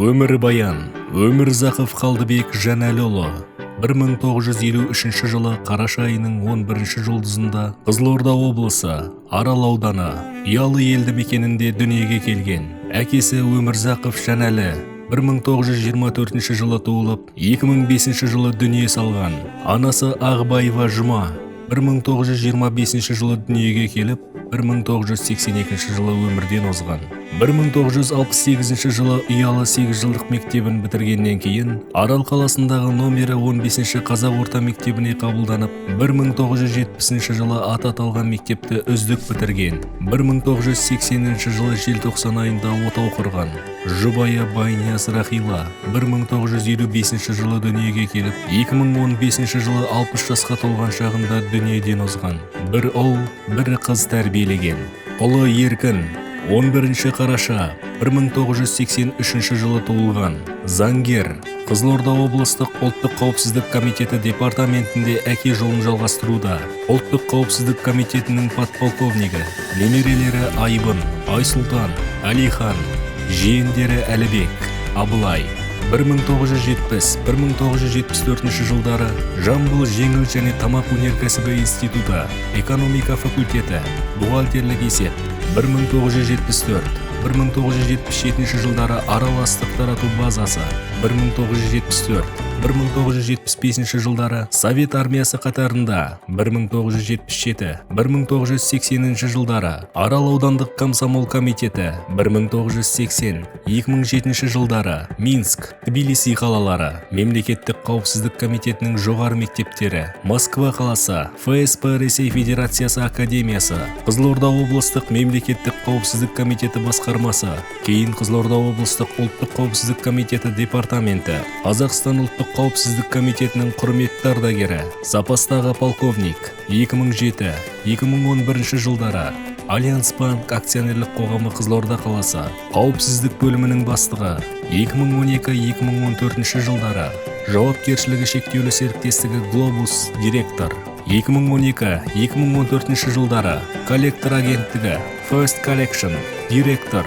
Өмірбаян Өмірзақов Қалдыбек Жанәліұлы 1953 жылы қараша айының 11 жұлдызында Қызылорда облысы Арал ауданы Ұялы елді мекенінде дүниеге келген. Әкесі Өмірзақов Жанәлі 1924 жылы туылып, 2005 жылы дүние салған. Анасы Ағбаева Жұма 1925 жылы дүниеге келіп, 1982 жылы өмірден озған. 1968 жылы Ұялы 8 жылдық мектебін бітіргеннен кейін Арал қаласындағы номері 15 қазақ орта мектебіне қабылданып, 1970 жылы аты аталған мектепті үздік бітірген. 1980 жылы желтоқсан айында отау құрған. Жұбайы Байнияз Рахила 1955 жылы дүниеге келіп, 2015 жылы 60 жасқа толған шағында дүниеден озған. Бір ұл, бір қыз тәрбиелеген. Ұлы Еркін 11 қараша 1983 жылы туылған. Заңгер, Қызылорда облыстық ұлттық қауіпсіздік комитеті департаментінде әке жолын жалғастыруда. Ұлттық қауіпсіздік комитетінің подполковнигі. Немерелері Айбын, Айсұлтан, Алихан, жиендері Әлібек, Абылай. 1970-1974 жылдары Жамбыл жеңіл және тамақ өнеркәсібі институты, экономика факультеті, бухгалтерлік есеп. 1974-1977 жылдары Арал астық тарату базасы. 1974-1975 жылдары Совет армиясы қатарында. 1977-1980 жылдары Арал аудандық комсомол комитеті. 1980-2007 жылдары Минск, Тбилиси қалалары, мемлекеттік қауіпсіздік комитетінің жоғары мектептері, Москва қаласы, ФСП Ресей Федерациясы академиясы, Қызылорда облыстық мемлекеттік қауіпсіздік комитеті басқармасы, кейін Қызылорда облыстық ұлттық қауіпсіздік комитеті департаменті, Қазақстан ұлттық қауіпсіздік комитетінің құрметті ардагері, запастағы полковник. 2007-2011 жылдары Альянс банк акционерлік қоғамы Қызылорда қаласы, қауіпсіздік бөлімінің бастығы. 2012-2014 жылдары жауапкершілігі шектеулі серіктестігі Глобус директор. 2012-2014 жылдары коллектор агенттігі First Collection директор.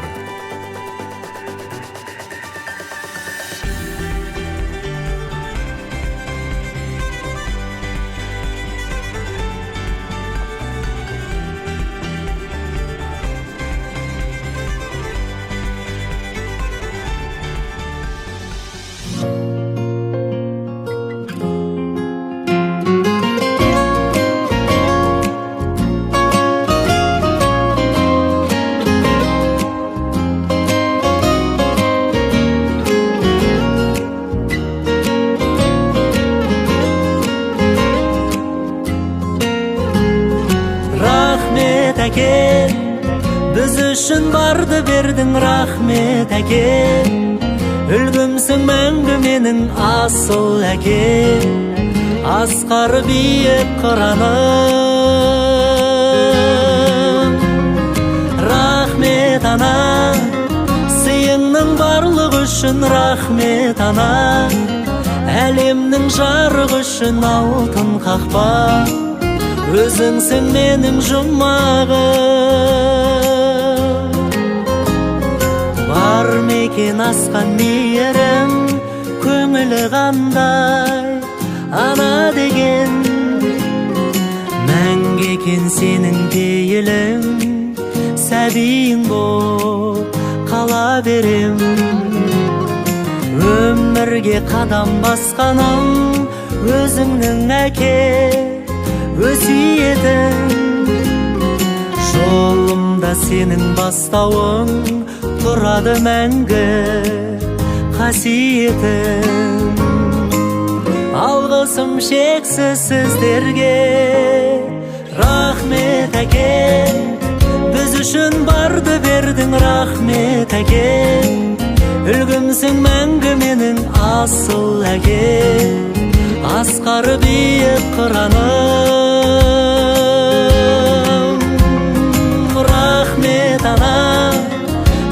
Әке, біз үшін барды бердің, рахмет әке. Үлгімсің мәңгі менің асыл әке, асқары биік қыраным. Рахмет ана, сыйыңның барлығы үшін рахмет ана. Әлемнің жарығы үшін алтын қақпа, өзіңсің менің жұмағым. Бар мекен асқан мейірім, көңілі қандай ана деген. Мәңгі екен сенің пейілің, сәбиің боп қала берем. Өмірге қадам басқаным, өзіңнің әке өсиетің. Жолымда сенің бастауың, тұрады мәңгі қасиетің. Алғысым шексіз сіздерге, рахмет әке. Біз үшін барды бердің, рахмет әке. Үлгімсің мәңгі менің асыл әке, асқары биік қыраным. Рахмет ана,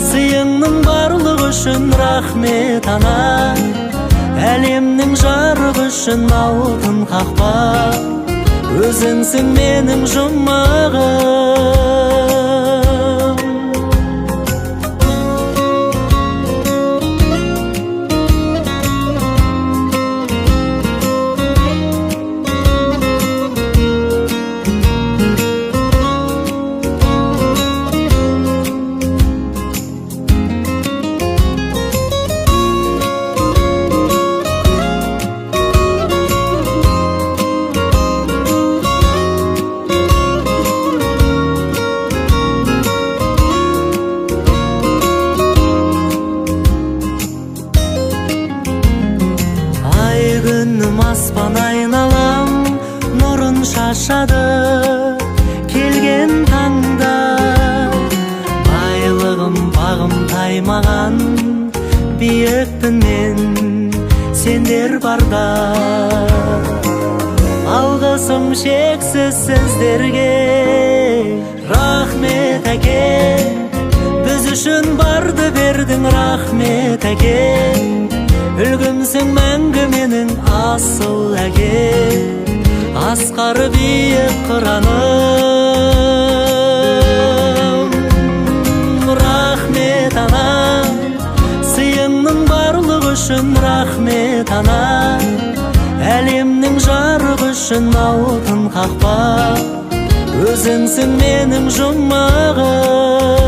сыйыңның барлығы үшін рахмет ана. Әлемнің жарығы үшін алтын қақпа, өзіңсің менің жұмағым. барда. Алғысым шексіз сіздерге. Рахмет әке, біз үшін барды бердің. Рахмет әке, үлгімсің мәңгі менің асыл әке. Асқар биік қыраным. Рахмет ана, сыйыңның барлығы үшін. Рахмет ана, әлемнің жарығы үшін. Алтын қақпа, өзіңсің менің жұмағым.